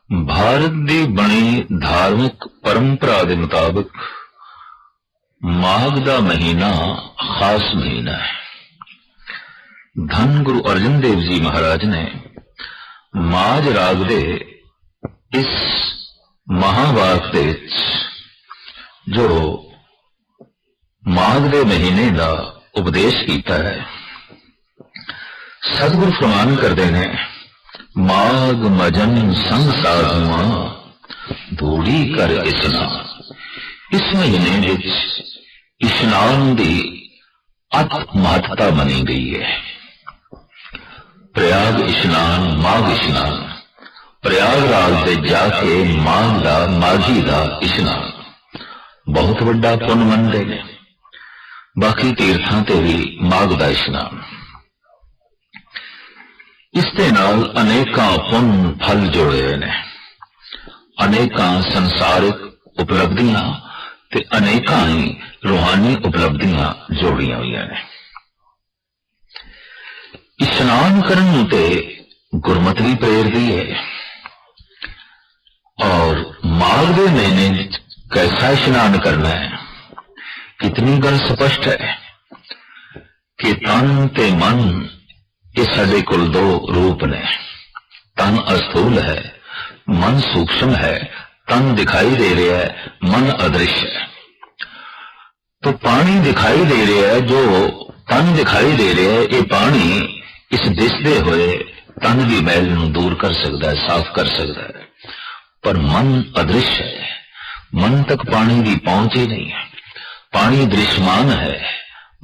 भारत ਦੀ ਬਣੀ ਧਾਰਮਿਕ ਪਰੰਪਰਾ ਦੇ ਮੁਤਾਬਕ ਮਾਘ ਦਾ ਮਹੀਨਾ ਖਾਸ ਮਹੀਨਾ ਹੈ। ਧੰਨ ਗੁਰੂ ਅਰਜਨ ਦੇਵ ਜੀ ਮਹਾਰਾਜ ਨੇ ਮਾਝ ਰਾਗ ਦੇ ਇਸ ਮਹਾਵਾਕ ਦੇ ਵਿੱਚ ਜੋ ਮਾਘ ਦੇ ਮਹੀਨੇ ਦਾ ਉਪਦੇਸ਼ ਕੀਤਾ ਹੈ। ਸਤਿਗੁਰੂ ਫਰਮਾਨ ਕਰਦੇ ਨੇ, माघ मजन संग साधुआ धूड़ी कर इशनान। इस महीने विच इशनान की अत महत्ता बनी गई है। प्रयाग इशनान, माघ इशनान, प्रयागराज दे जाके माघ दा माघी दा इशनान बहुत वड्डा पुण्य मनदे ने। बाकी तीर्थां ते भी माघ दा इशनान। इसके नाल अनेकां पुण्य फल जोड़े हुए ने, अनेकां संसारिक उपलब्धियां ते अनेकां ही रूहानी उपलब्धियां जोड़ियां हुई ने। इशनान करन ते गुरमत भी प्रेरदी है। और माघ के महीने कैसा इशनान करना है, इतनी गल स्पष्ट है कि तन ते मन ये साडे कुल दो रूप ने। तन अस्थूल है, मन सूक्ष्म है। तन दिखाई दे रहा है, मन अदृश्य है। तो पानी दिखाई दे रहा है, जो तन दिखाई दे रहा है, ये पानी इस दिसदे हुए तन की मैल नूं दूर कर सकता है, साफ कर सकता है। पर मन अदृश्य है, मन तक पानी की पहुंच ही नहीं है। पानी दृश्यमान है,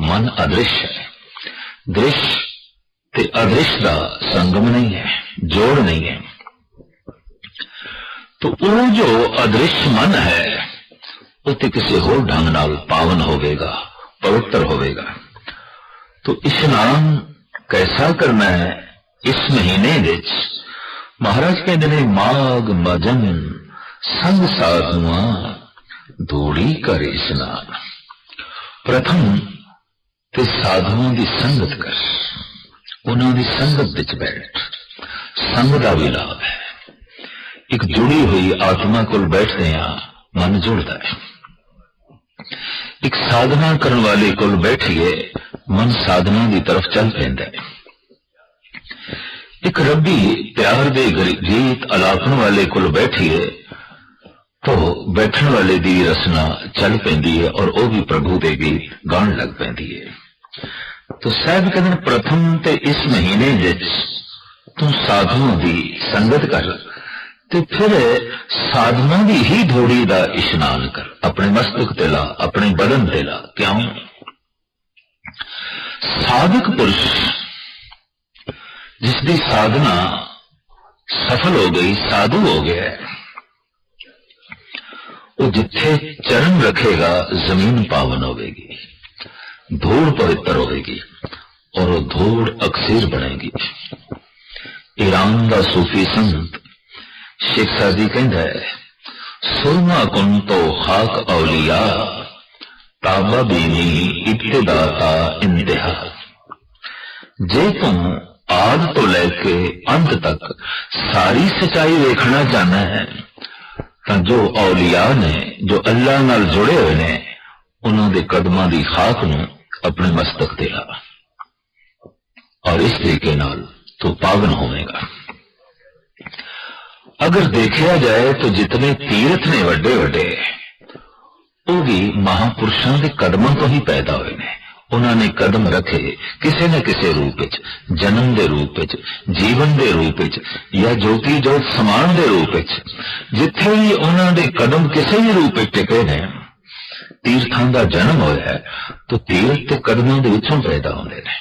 मन अदृश्य है। दृश्य ते अदृश्य का संगम नहीं है, जोड़ नहीं है। तो वो जो अदृश्य मन है वो तो किसी होर ढंग नाल पावन होवेगा, पवित्र होवेगा। तो इशनान कैसा करना है इस महीने विच? महाराज कहते हैं, माघ मजन संग साधुआ धूड़ी कर इशनान। प्रथम ते साधुओं की संगत कर, उन्होंने संगत विच बैठ। संग का भी लाभ है। एक जुड़ी हुई आत्मा को बैठते मन जुड़ता है। एक साधना करने वाले को बैठिए, मन साधना की तरफ चल पैंदा है। एक रब्बी प्यार दे गीत अलापन वाले को बैठिए तो बैठने वाले दी रसना चल पैंदी है और वह भी प्रभु दे गीत गाण लग पैंदी है। तो साहब कहते प्रथम ते इस महीने विच तू साधुओं की संगत कर, ते फिर साधुओं की ही धूड़ी का इशनान कर। अपने मस्तक ते ला, अपने बदन ते ला। क्यों? साधक पुरुष जिसकी साधना सफल हो गई, साधु हो गया, वो जिथे चरण रखेगा जमीन पावन होगी, धूड़ पवित्र होगी और वो धूड़ अक्सीर बनेगी। ईरान का सूफी संत शेख सादी कहता है, सुरमा कुन तो खाक औलिया ताबा बीनी इब्तिदाता इंतहा। जे तुम आद तो लेके अंत तक सारी सच्चाई देखना चाहना है तो जो औलिया ने, जो अल्लाह नाल जुड़े हुए ने, उन्होंने कदमां दी खाक नूं अपने मस्तक ते ला और इस तरीके नाल तो पावन होवेगा। अगर देखा जाए तो जितने तीर्थ ने वड्डे वड्डे, वो भी महापुरुषों के कदमों तो ही पैदा हुए ने। उन्होंने कदम रखे किसी न किसी रूप विच, जन्म के रूप विच, जीवन के रूप विच, या ज्योति जोत समान के रूप विच। जिथे भी उन्होंने कदम किसी भी रूप विच टिके ने, तीर्थां दा जन्म होया है, तो तीर्थ ते कदमां दे विचों पैदा होंदे ने।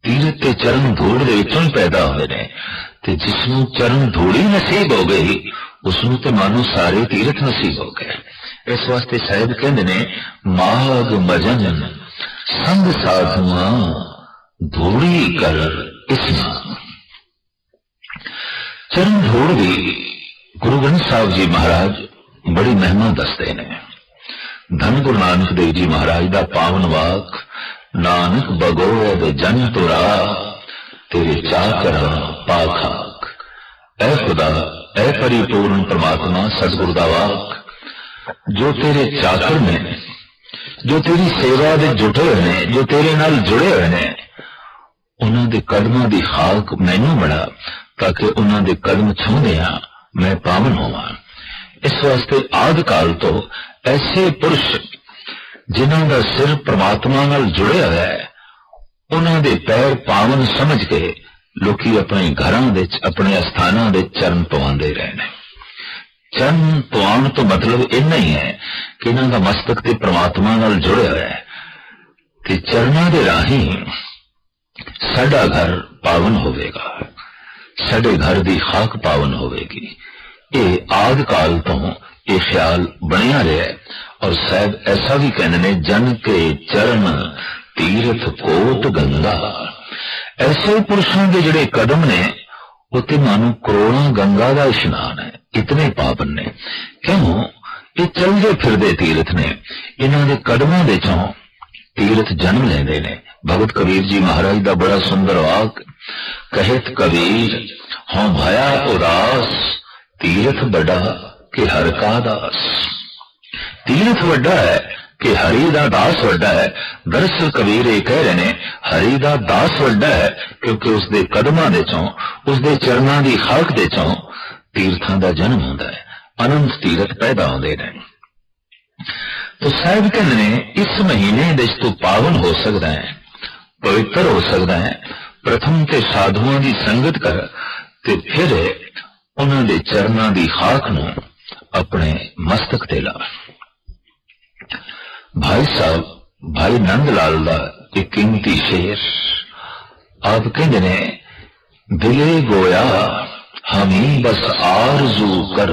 तीर्थ ते चरण धूड़ दे विचों पैदा होंदे ने। ते जिसनूं चरण धूड़ी नसीब हो गई, उसनूं ते मानो सारे तीर्थ नसीब हो गए। इस वास्ते साहिब कहंदे ने, माघ मजन संग साधुआ धूड़ी कर इशनान। चरण धूड़ भी गुरु ग्रंथ साहिब जी महाराज बड़ी महिमा दसते ने। धन गुरु नानक देव जी महाराज का पावन वाक, नानक बगोद जन तुरा तेरे चाकर पाखाक। ऐ खुदा ऐ परिपूर्ण परमात्मा सतगुरु दा वाक जो तेरे चाकर ने, जो तेरी सेवा दे जुटे हुए ने, जो तेरे नाल जुड़े हुए ने, उन्हां दे कदमां दी खाक मैनू बना ताकि उन्हां दे कदम छूंदियां मैं पावन होवां। इस वास्ते आदि काल तो ऐसे पुरुष जिन्हां दा सिर परमात्मा नाल जुड़िया है, उन्हां दे पैर पावन समझ के लोकी अपने घरां दे अपने अस्थानां दे चरण पवांदे रहे ने। चरण पवाउण तो मतलब इन्ना ही है कि इन्हां दा मस्तक ते परमात्मा नाल जुड़िया है कि चरणां दे राहीं साडा घर पावन होवेगा, साडे घर दी खाक पावन होवेगी। ये आदि काल तो ये ख्याल बनिया रहा है। और साहब ऐसा भी कहने ने, जन के चरण तीरथ कोट गंगा। ऐसे पुरुषों के जिहड़े कदम ने उत्ते मानो करोड़ों गंगा का इशनान है, इतने पावन ने। क्यों? ये चलते फिरदे तीरथ ने, इन्हां दे कदमों दे चों तीरथ जन्म लेंदे ने। भगत कबीर जी महाराज का बड़ा सुंदर वाक, कहत कबीर हों भया उदास, तीरथ बड़ा कि हर का दास। तीरथ वड्डा है कि हरि दा दास वड्डा है। दरअसल कबीर ये कह रहे ने, हरि दा दास वड्डा है क्योंकि उसके कदमां दे चों, उसके चरणां दी खाक दे चों तीर्थां दा जन्म होंदा है, अनंत तीरथ पैदा होंदे ने। तो साहब कहंदे ने, इस महीने दे तू पावन हो सकदा है, पवित्र हो सकदा है। प्रथम ते साधुआं दी संगत कर ते फिर उन्हां दे चरणां दी खाक नूं अपने मस्तक ते ला। भाई साहब भाई नंद लाल दा एक कीमती शेर आप कहंदे ने, दिले गोया हमी बस आरजू कर।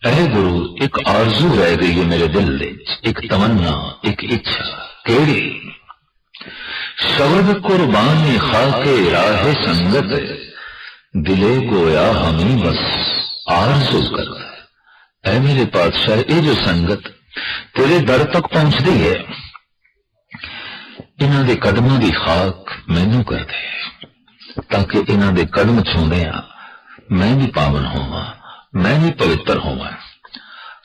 ऐ गुरु, एक आरजू रह गई है मेरे दिल दे, एक तमन्ना, एक इच्छा। केड़ी? शब्द कुर्बानी खाके राहे संगत, दिले गोया हमी बस आरज़ू कर। ऐ मेरे पातशाह, ये जो संगत तेरे दर तक पहुंचती है, इन्हां दे कदमां दी खाक मैनू कर दे ताकि इन्हां दे कदम छूंदियां मैं भी पावन होवां, मैं भी पवित्र होवां।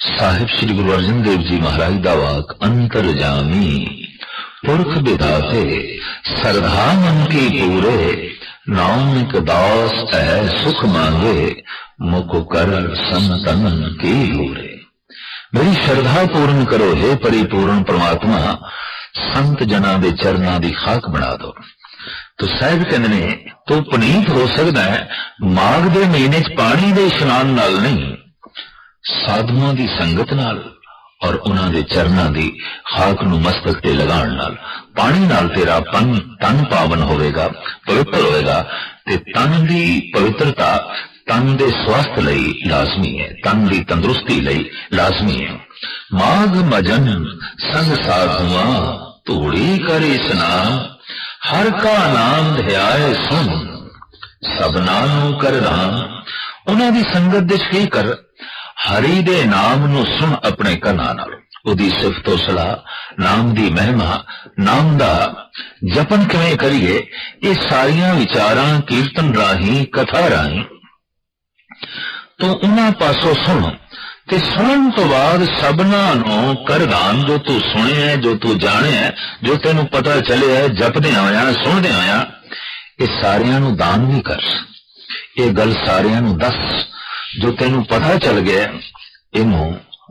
साहिब श्री गुरु अर्जन देव जी महाराज दा वाक, अंतरजामी पुरख विधाते सरधा मन की पूरे, नानक दास है सुख मांगे, मुख कर संतन की पूरे। मेरी श्रद्धा पूर्ण करो हे परिपूर्ण परमात्मा, संत जना दे चरना दी खाक बना दो। तो साहब कहंदे ने, तो पुनीत हो सकदा है माघ दे महीने च पानी दे इशनान नाल नहीं, साधुआं दी संगत नाल और उन्हां दे चरनां दी खाक नूं मस्तक ते लगाण नाल। पानी नाल तेरा तन पावन होवेगा, पवित्र होवेगा। ते तन दी पवित्रता तन दे स्वास्थ्य लई लाजमी है, तन दी तंदुरुस्ती लई लाजमी है। माघ मजन संग साधुआं तूड़ी कर स्नान, हर का नाम ध्याए सुन सबना नूं कर दान। उन्हां दी संगत दे की कर, हरि दे नाम नूं सुन अपने कन्नां नाल, उदी सिफतो सलाह, नाम दी महिमा, नाम दा जपन किवें करिए, ये सारियां विचारां कीर्तन राही, कथा राही तो उन्हां पासों सुन ते सुनन तो बाद सबना नूं कर दान। जो तू सुने है, जो तू जाने है, जो तेनू पता चले है जपदे आया सुनदे आया, ये सारियां नूं दान भी कर। ये गल सारियां नूं दस, जो तेनू पता चल गया इनू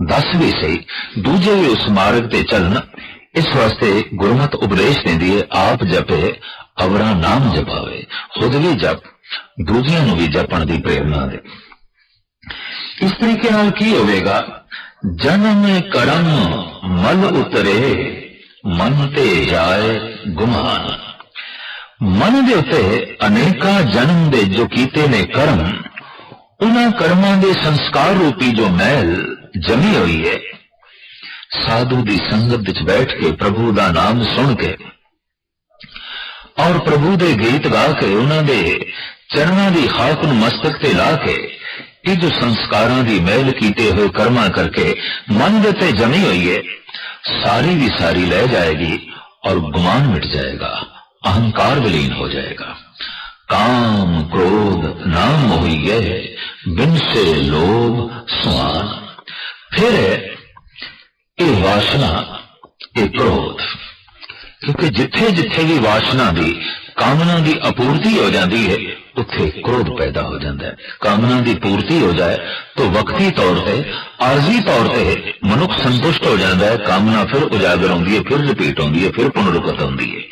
दस भी सही, दूजे भी उस मार्ग ते चलन। इस वास्ते गुरमत उपदेश देंदी है, आप जपे अवरा नाम जपावे, खुद भी जप, दूजियां नूं भी जपण दी प्रेरणा दे। इस तरीके नाल की होवेगा, जन्म करम मल उतरे, मन ते जाए गुमान। मन दे उत्ते अनेका जन्म दे जो कीते ने कर्म, उन्हां कर्मां दे संस्कार रूपी जो मैल जमी हुई है, साधु दी संगत विच बैठ के प्रभु दा नाम सुन के और प्रभु दे गीत गा के उन्हां दे चरणां दी खाक नूं मस्तक ते ला के, ये जो संस्कारां दी मैल कीते हुए कर्मा करके मन दे ते जमी हुई है, सारी की सारी ले जाएगी और गुमान मिट जाएगा, अहंकार विलीन हो जाएगा। काम क्रोध ना मोहिए, बिन से लोभ सुआन। फिर ये वासना, ये क्रोध, क्योंकि जिथे जिथे भी वासना की कामना की अपूर्ति हो जाती है उत्थे क्रोध पैदा हो जाता है। कामना की पूर्ति हो जाए तो वक्ती तौर पर, आरजी तौर पर मनुख संतुष्ट हो जाता है, कामना फिर उजागर होती है, फिर रिपीट होती है, फिर पुनरुक्ति होती है,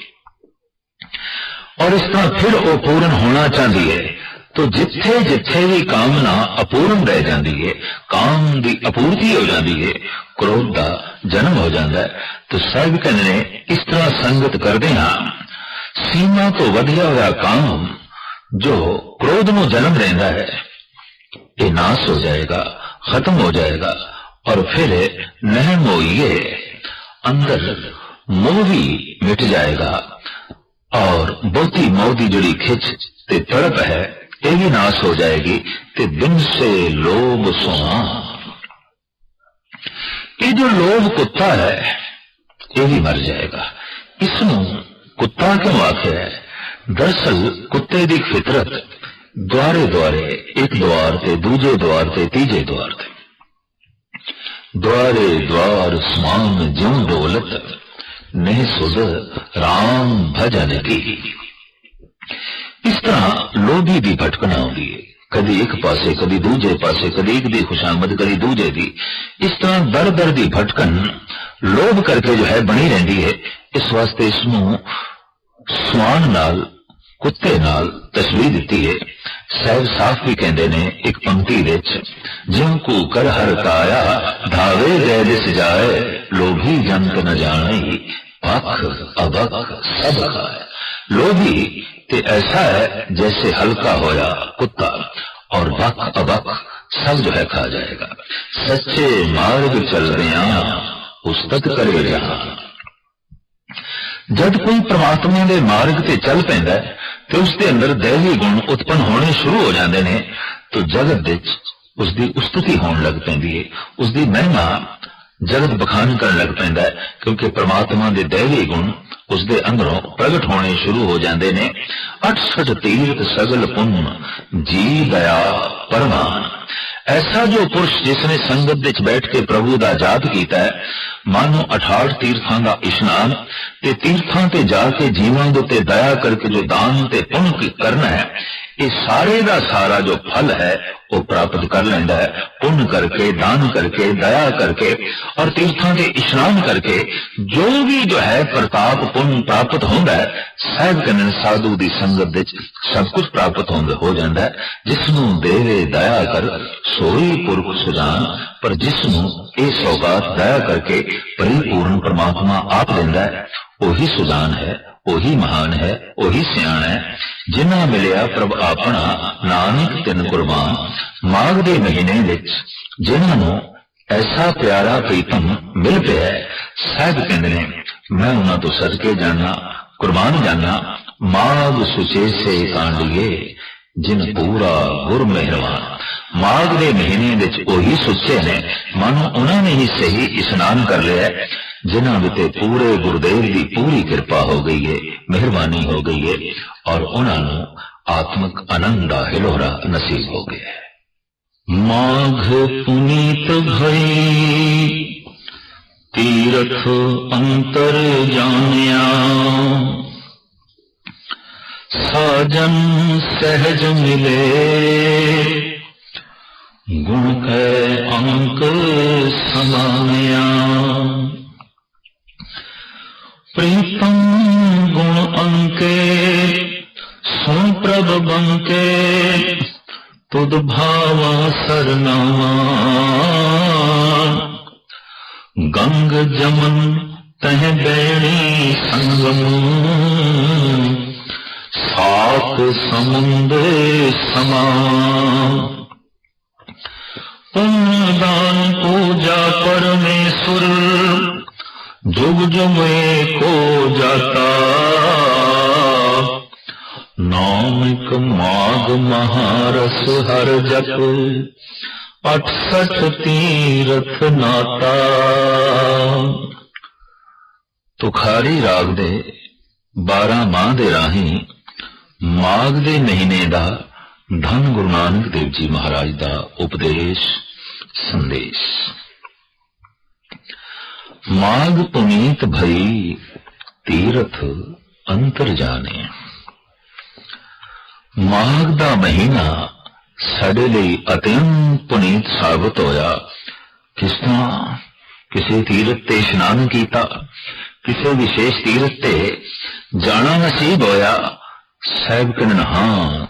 और इस तरह फिर वो पूर्ण होना चाहती है। तो जिथे जिथे भी कामना अपूर्ण रह जाती है, काम की अपूर्ति हो जाती है, क्रोध का जन्म हो जाता है। तो साहिब कहते ने इस तरह संगत करते हैं, सीमा तो वधिया हुआ काम जो क्रोध में जन्म लेंदा है ये नाश हो जाएगा, खत्म हो जाएगा, और फिर नह मोहिए, अंदर मोह भी मिट जाएगा, और बहुती मोह की जुड़ी खिंच ते तड़प है ये भी नाश हो जाएगी। ते बिन से लोभ सुआ, ये जो लोभ कुत्ता है ये भी मर जाएगा। इसनू कुत्ता क्यों आख्या है? दरअसल कुत्ते की फितरत द्वारे द्वारे, एक द्वार ते दूजे द्वार ते तीजे द्वार ते, द्वारे द्वार समान ज्यों दौलत, नहीं सुध राम भजन की। इस तरह लोभी की भटकना होती है, कभी एक पासे कभी दूजे पासे, कभी एक दी खुशामद कभी दूजे दी। इस तरह दर दर की भटकन लोभ करके जो है बनी रहती है। इस वास्ते इसनू स्वान नाल, कुत्ते नाल तस्वीर दी है। साहब साफ भी कहते ने एक पंक्ति विच, जिन को कर हर काया धावे गए दिस जाए, लोभी जंत न जाने पख अबक सब खाए। लोभी ते ऐसा है जैसे हल्का होया कुत्ता, और बक अबक सब जो है खा जाएगा। सच्चे मार्ग चल रहा उस्तत करे रहा। जब कोई परमात्मा के मार्ग ते चल पैंदा है तो उसके अंदर दैवी गुण उत्पन्न होने शुरू हो जाते हैं, तो जगत विच उसकी उस्तुति होने लग पैंदी है, उसकी महिमा जगत बखान करने लग पैंदा है, क्योंकि परमात्मा के दैवी गुण उसके अंदरों प्रगट होने शुरू हो जाते हैं। 68 तीर्थ सगल पुण्य जी दया परमान। ऐसा जो पुरुष जिसने संगत विच बैठ के प्रभु का जाप किया है, मानो 68 तीर्थां का इशनान ते तीर्थां ते जाके जीवां दे उत्ते दया करके जो दान ते पुण्य करना है, ये सारे का सारा जो फल है वो प्राप्त कर लेंदा है। पुण्य करके, दान करके, दया करके और तीर्थां ते इशनान करके जो भी जो है प्रताप पुण्य प्राप्त होंदा है, साहिब कहने साधु की संगत विच सब कुछ प्राप्त हो जाता है। जिसनू देवे दया कर सोई पुरख सुजान, पर जिसनू ये सौगात दया करके परिपूर्ण परमात्मा आप देंदा है, वही सुजान है, वही महान है, वही सियाण है। जिन्ना मिलिया प्रभ अपना नानक तिन कुर्बान। माघ के महीने विच जिन्होंने ऐसा प्यारा प्रीतम मिल पाया है, साहब कहते हैं मैं उन्होंने तो सदके जाना, कुर्बान जाना। माघ सुचे से कांडिए जिन पूरा गुर मेहरबान। माघ के महीने विच वही सुचे ने, मानो उन्होंने ही सही इशनान कर लिया है, जिन्हों विच पूरे गुरुदेव की पूरी कृपा हो गई है, मेहरबानी हो गई है, और उन्होंने आत्मक आनंद का हिलोरा नसीब हो गया है। माघ पुनीत भई तीरथ अंतर जानिया, साजन सहज मिले गुण के अंक समानिया। प्रीतम गुण अंके सुन प्रभ बंके, तुद भावा सरनावा। गंग जमन तह बैणी संगम, सात समुंदे समान। पुण्यदान पूजा परमेश्वर, जुग जुग को जाता। नामिक माघ महारस हर जप, 68 तीरथ नाता। तुखारी राग दे 12 माह दे राही माघ दे महीने दा धन गुरु नानक देव जी महाराज दा उपदेश संदेश। माघ पुनीत भई तीरथ अंतर जाने। माघ दा महीना साडे लई अत्यंत पुनीत साबित होया। किस तरह? किसी तीरथ ते इशनान कीता, किसी विशेष तीरथ ते जाना नसीब होया। साहिब कहन हां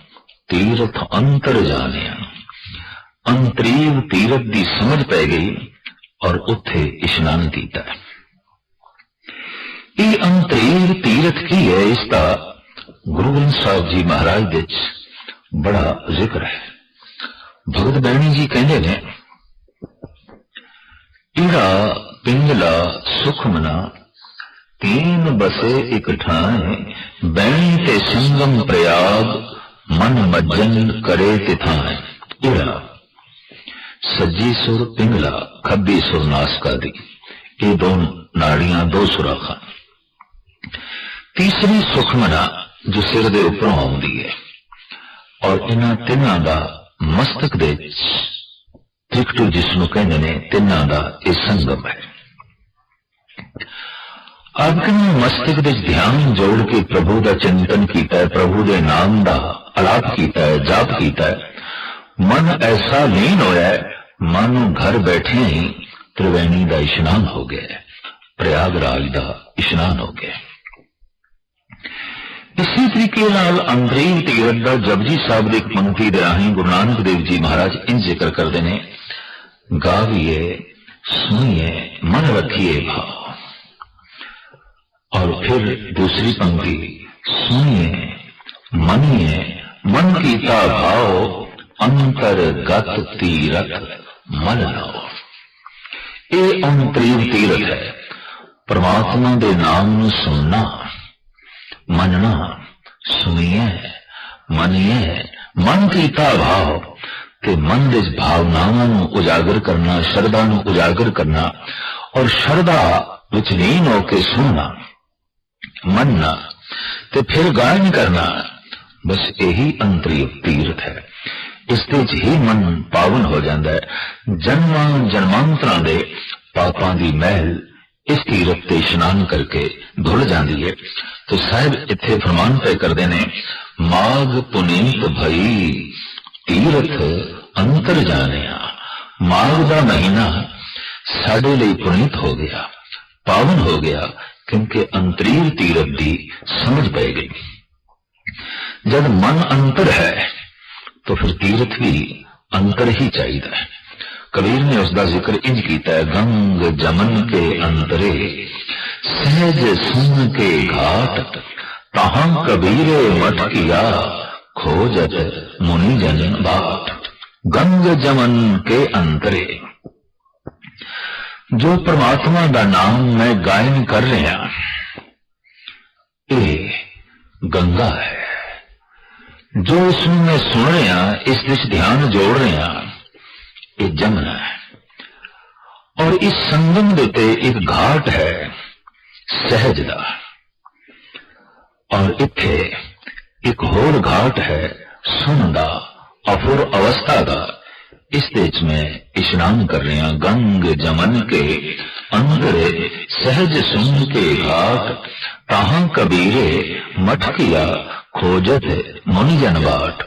तीरथ अंतर जाने, अंतरीव तीरथ दी समझ पै गई और उत्थे इशनान कीता। ये अंतरीव तीरथ की है, इसका गुरु ग्रंथ साहिब जी महाराज दे बड़ा जिक्र है। भगत बैणी जी कहते ने इड़ा पिंगला सुख मना तीन बसे एक ठाए, बैणी ते संगम प्रयाग मन मज्जन करे तिथाए। इड़ा सज्जी सुर पिंगला, खब्बी सुर नासका दी, ये दो नाड़ियां दो सुराखा। तीसरी सुखमना जो सिर दे उपरों आउंदी है और इन्हां तिन्हां दा मस्तक दे त्रिकटु जिसनों कहंदे ने तिन्हां दा ये संगम है। अपने मस्तक दे ध्यान जोड़ के प्रभु दा चिंतन कीता है, प्रभु दे नाम दा अलाप कीता है, जाप कीता है। मन ऐसा लीन होया है मानो घर बैठे ही त्रिवेणी दा इशनान हो गया है, प्रयागराज दा इशनान हो गया। इसी तरीके नाल अंतरीव तीरथ दा जपजी साहब दी एक पंक्ति दे राहीं गुरु नानक देव जी महाराज इन जिक्र करते ने, गाविए सुनिए मन रखिए भाव। और फिर दूसरी पंक्ति, सुनिए मनिए मन कीता भाव, अंतरगत तीरथ मन लाओ। ये अंतरीव तीरथ है, परमात्मा दे नाम नूं सुनना, मनना, सुनिए मनिए मन कीता भाव ते मन दे भावनावां नूं उजागर करना, शरदा नूं उजागर करना और शरदा विच लीन होके सुनना, मनना ते फिर गायन करना। बस यही अंतरीव तीर्थ है। इस दे ही मन पावन हो जाता है। जन्मां जन्मांतरां दे पापां दी महल इस तीरथ ते इशनान करके धुल जाती है। तो साहिब इत्थे फरमान पे करते ने, माघ पुनीत भई तीरथ अंतर जानिया। माघ दा महीना साडे लई पुनीत हो गया, पावन हो गया, क्योंकि अंतरीव तीरथ दी समझ पै गई। जब मन अंतर है तो फिर तीर्थ भी अंतर ही चाहिए है। कबीर ने उसका जिक्र इंज किया है, गंग जमन के अंतरे सहज सुन के घाट, तहां कबीरे मठ किया खोजत मुनि जन बाट। गंग जमन के अंतरे, जो परमात्मा का नाम मैं गायन कर रहा, ये गंगा है। जो इसमें मैं सुन रहा, इस दिश ध्यान जोड़ रहा, ये जमुना है। और इस संगम देते एक घाट है सहज दा, और इत्थे एक होर घाट है सुन दा, अफुर अवस्था दा। इस देश में इशनान कर रहे हैं। गंग जमन के अंतरे सहज सुन के घाट, ताहां कबीरे मठ किया खोजत मुनिजन बाट।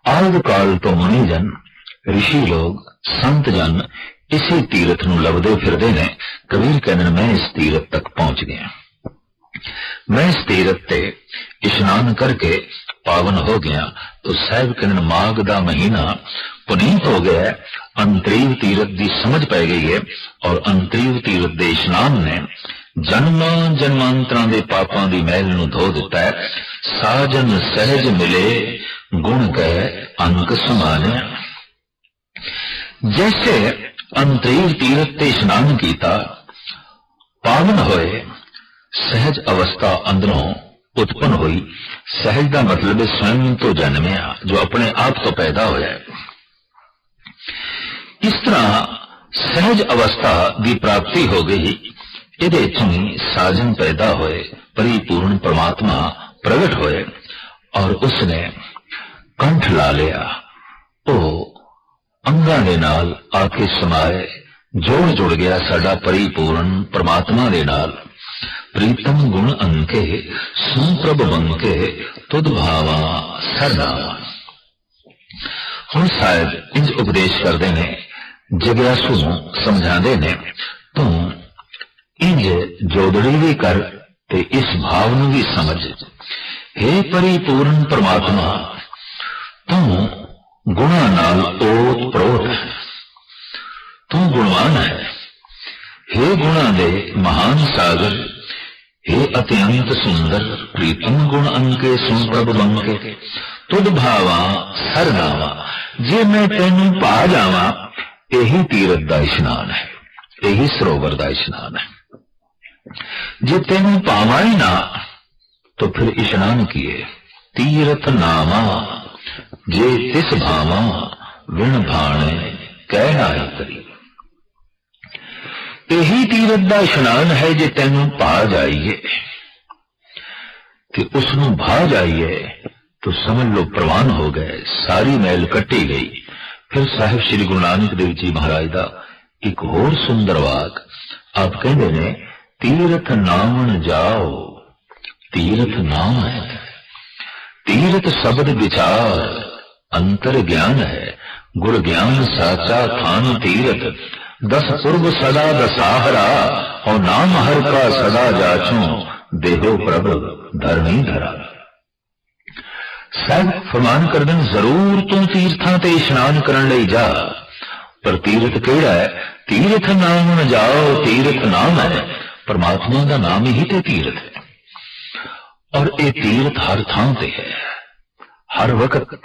आद काल तो मुनिजन ऋषि लोग संत जन इसी तीरथ नूं लभदे फिरदे ने। कबीर कहने मैं इस तीरथ तक पहुंच गया, मैं इस तीरथ ते इशनान करके पावन हो गया। तो साहिब कहने माघ दा महीना पुनीत हो गया है, अंतरीव तीरथ दी समझ पै गई है। और अंतरीव तीरथ दे इशनान ने जन्मां जन्मांतरां दे पापां दी मैल नूं धो दिता है। साजन सहज मिले गुण कह अंक समाने। जैसे अंतरीव तीरथ ते इशनान कीता, पावन होए, सहज अवस्था अंदरों उत्पन्न हुई। सहज का मतलब स्वयं तो जन्मिया, जो अपने आप तो पैदा होया। इस तरह सहज अवस्था की प्राप्ति हो गई। इहदे चों साजन पैदा होए, परिपूर्ण परमात्मा प्रगट होए। और उसने कंठ ला लिया। वो अंगां दे नाल आके समाए, जोड़ जुड़ गया साडा परिपूर्ण परमात्मा दे नाल। प्रीतम गुण अंके सुप्रभ बंके तुद भावा सरनावा। हुण साहिब इंज उपदेश करते ने, जग्यासू समझाते ने, तू इंज जोदड़ी भी कर ते इस भाव नूं भी समझ। हे परिपूर्ण परमात्मा, तू गुणा नाल ओत प्रोत है, तू गुणवान है। हे गुणा दे महान सागर, हे अत्यंत सुंदर, प्रीतम गुण अंके सुन प्रभ बंके तुद भावा सरनावा। जे मैं तेनू पा जावा, यही तीरथ दा इशनान है, यही सरोवर दा इशनान है। जे तेनू पावा ही ना तो फिर इशनान किए। तीरथ नामा जे तिस भावा, विण भाणे कहना ही करी। यही तीरथ दा इशनान है, जे तेनू पा जाइए कि उसनू भा जाइए तो समझ लो प्रवान हो गए, सारी मैल कट्टी गई। फिर साहिब श्री गुरु नानक देव जी महाराज दा एक होर सुंदर वाक आप कहते ने, तीरथ नामन जाओ, तीरथ नाम है, तीरथ शब्द विचार अंतर ज्ञान है, गुर ज्ञान साचा थान तीरथ, दस पूर्व सदा दसाहरा, और नाम हर का सदा जाचो, देहो प्रभ धरणी धरा। साहब फरमान कर दें, जरूर तू तीर्थां ते इशनान करन लई जा, पर तीरथ केड़ा है? तीरथ नाम न जाओ, तीरथ नाम है, परमात्मा दा नाम ही ते तीरथ है। और ये तीरथ हर थां ते है, हर वक्त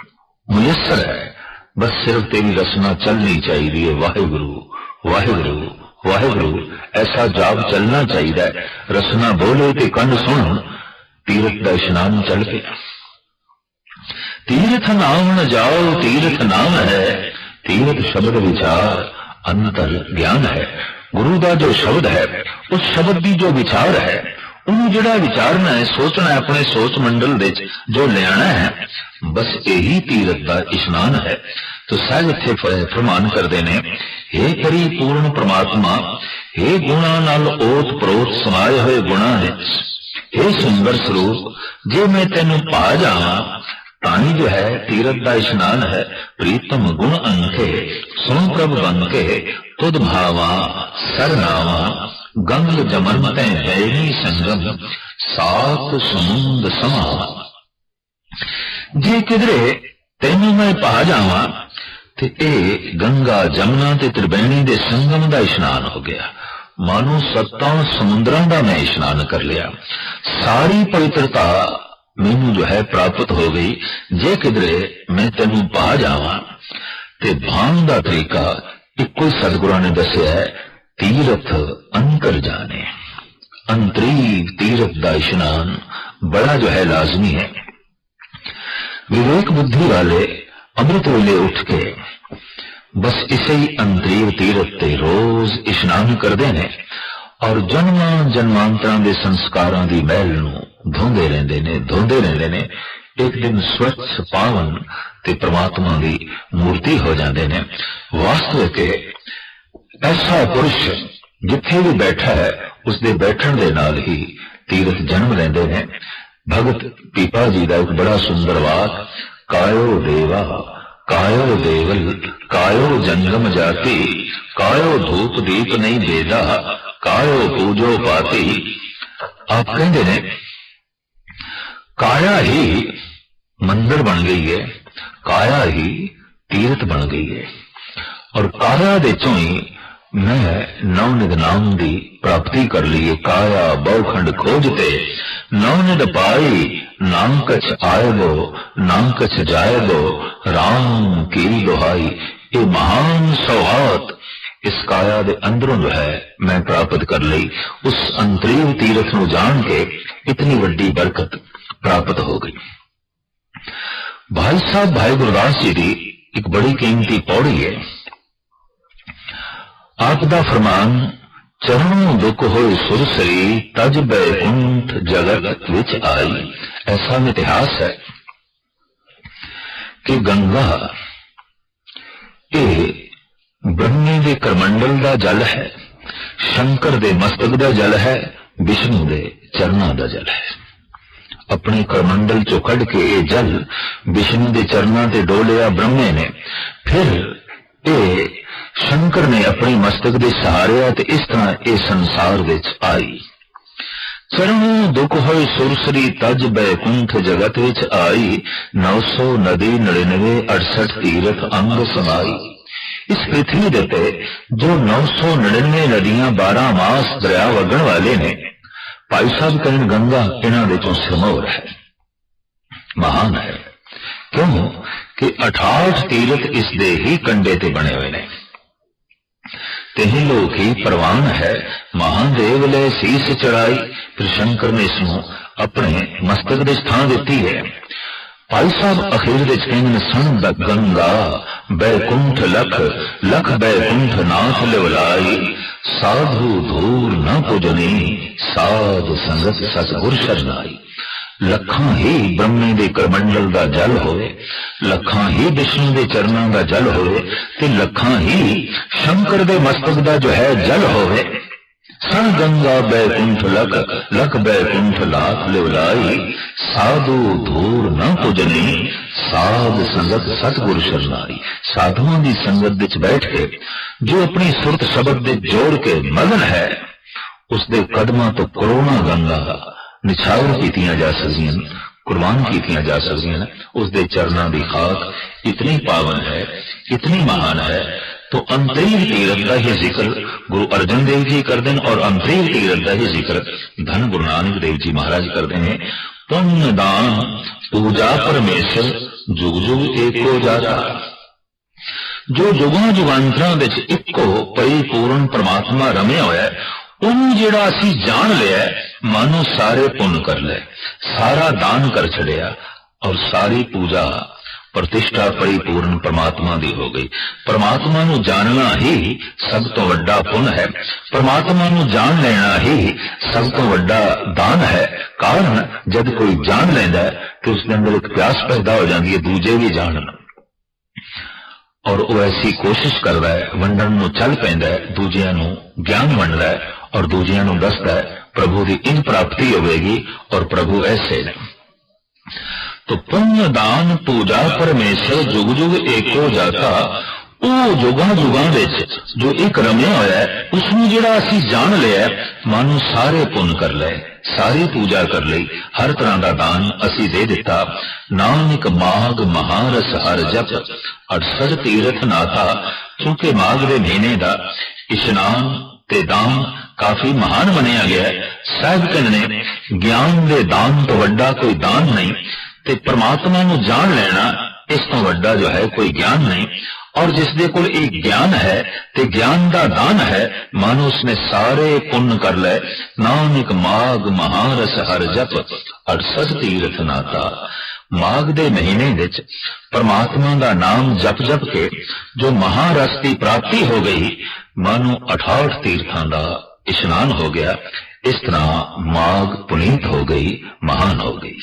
मुयस्सर है, बस सिर्फ तेरी रसना चलनी चाहिए। वाहिगुरु वाहिगुरु वाहिगुरु ऐसा जाप चलना चाहिए। रसना बोले ते कंन सुन, तीरथ दा इशनान चल पिया। तीर्थ नाम न जाओ, तीर्थ नाम है, तीर्थ शब्द विचार अंतर ज्ञान है। गुरु का जो शब्द है, उस शब्द की जो विचार है, उन्हें जिहड़ा विचारना है, सोचना है, अपने सोच मंडल दे जो लियाना है, बस यही तीरथ का इशनान है। तो साहिब इत्थे फरमान करते ने, हे परिपूर्ण परमात्मा, हे गुणा नाल ओत प्रोत समाये हुए गुणा है, हे सुंदर स्वरूप, जे मैं तेनू पा जावां तानी जो है तीरथ का इशनान है। प्रीतम गुण अंके सुन प्रभ बंके तुद भावा सरनावा, गंग जमन तै हैनी संगम, सात समुंद समावा। जे किधरे तेनू मैं पा जावा ते ए गंगा जमुना ते त्रिवेणी दे संगम का इशनान हो गया। मानो 7 समुद्रां का मैं इशनान कर लिया। सारी पवित्रता मैनू जो है प्राप्त हो गई। जे किधरे मैं तेनू पा जावा ते भान का तरीका इको सतगुरां ने दसिया है, तीरथ अंतर जाने। अंतरी तीरथ का इशनान बड़ा जो है लाजमी है। विवेक बुद्धि वाले अमृत वेले उठ के बस इसे ही अंतरीव तीरथ ते रोज इशनान करते हैं और जन्मां जन्मांतरां दे संस्कारां दी मैल नूं धोंदे रहंदे ने। एक दिन स्वच्छ पावन ते परमात्मा की मूर्ति हो जाते हैं। वास्तविक ऐसा पुरुष जिथे भी बैठा है, उसके बैठण दे नाल ही तीरथ जन्म लेंदे हैं। भगत पीपा जी का एक बड़ा सुंदर वाक, कायो देवा कायो देवल कायो जंगम जाति, कायो धूप दीप नहीं बेदा, कायो पूजो पाती। आप कहते ने काया ही मंदिर बन गई है, काया ही तीर्थ बन गई है। और काया दे चों ही मैं नवनिध नाम की प्राप्ति कर ली है। काया बहुखंड खोजते नवनिध पाई, नाम कछ आएगो नाम कछ जाएगो, राम की दुहाई। ये महान सौगात इस काया दे अंदरों जो है मैं प्राप्त कर ली। उस अंतरीव तीर्थ नूं जान के इतनी वड्डी बरकत प्राप्त हो गई। भाई साहब भाई गुरदास जी की एक बड़ी कीमती पौड़ी है। आपदा फरमान, चरणों दुख होए सुरसरी, तज बैकुंठ जगत विच आई। ऐसा इतिहास है। कि गंगा ये ब्रह्मे दे करमंडल दा जल है, शंकर दे मस्तक दा जल है, विष्णु दे चरना दा जल है। अपने करमंडल चो कढ़ के ये जल विष्णु दे चरना ते डोलिया ब्रह्मे ने, फिर ये शंकर ने अपने मस्तक दे सहारिया ते इस तरह ये संसार विच आई। चरणों दुख होए सुरसरी तज बैकुंठ जगत विच आई, 900 नदी 99 68 तीरथ अंग समाई। इस पृथ्वी दे ते जो 999 नदियां 12 मास दरिया वगण वाले ने, भाई साहब कहन गंगा इन्हां दे चों सिरमौर है, महान है। क्यों कि 68 तीरथ इस दे ही कंडे ते बने हुए ने, तेहि लोक ही प्रवान है। महादेव ले शीस चढ़ाई, फिर शंकर ने इसनों अपने मस्तक दे स्थान दिती है। भाई साहब अखीर दे कहंदे सन गंगा बैकुंठ लख लख बैकुंठ नाथ लिवलाई, साधु धूर न पुजनी साध संगत सतगुर शरनाई। लखां ही ब्रह्मे दे करमंडल दा जल होवे, लखां ही विष्णु दे चरनां दा जल होवे, ते लखां ही शंकर दे मस्तक दा जो है जल होवे। सन गंगा बैकुंठ लख लख बैकुंठ लाख लिवलाई, साधु धूर न पुजनी साध संगत सतगुर शरनाई। साधुओं की संगत विच बैठ के जो अपनी सुरत शब्द दे जोड़ के मगन है, उसके कदमां तो करोड़ां गंगा निछावर कीतियां जा सकदियां, कुर्बान कीतियां जा सकदियां। उसके चरनां दी खाक इतनी पावन है, इतनी महान है। तो अंतरील तीरथ का ही जिक्र गुरु अर्जन देव जी करते हैं, और अंतरील तीरथ का ही जिक्र धन गुरु नानक देव जी महाराज करते हैं। पुण्य दान पूजा परमेश्वर जुग जुग एको जाता। जो जुगां जुगांतरां विच इक्को परिपूर्ण परमात्मा रमिया होया है, उन्हें जेड़ा असी जान लिया, मानो सारे पुण्य कर ले, सारा दान कर छड़िया, और सारी पूजा प्रतिष्ठा परिपूर्ण परमात्मा दी हो गई। परमात्मा नू जानना ही सब तो वड्डा पुण्य है, परमात्मा नू जान लेना ही सब तो वड्डा दान है। कारण जब कोई जान लेंदा है तो उसके अंदर एक प्यास पैदा हो जाती है दूजे भी जानना, और वो ऐसी कोशिश करता है, वंडन नू चल पैंदा है, दूजियां नू ज्ञान वंडदा है और दूजियां नू दसदा है प्रभु की इन प्राप्ति होगी, और प्रभु ऐसे ने। तो पुण्य दान पूजा परमेश्वर जुग जुग एको जाता। वो जुगां जुगां विच जो एक रमिया होया है, उसमें जेड़ा असी जान लिया, मानो सारे पुण्य कर ले, सारी पूजा कर ली, हर तरह का दान असी दे दिता। नानक माघ महारस हर जप 68 तीरथ नाथा। क्योंकि माघ के महीने का इशनान ते दान काफी महान मनिया गया है। साहिब कहने ज्ञान दे दान तो वड्डा कोई दान नहीं, ते परमात्मा नू जान लेना इस तो वड्डा जो है कोई ज्ञान नहीं। और जिसदे कोल एक ज्ञान है ते ज्ञान दा दान है, मानो उसने सारे पुण्य कर ले। नानक माघ महारस हर जप 68 तीरथ नाता। माघ दे महीने विच परमात्मा दा नाम जप जप के जो महारस की प्राप्ति हो गई, मानो 68 तीर्थां दा इशनान हो गया। इस तरह माघ पुनीत हो गई, महान हो गई।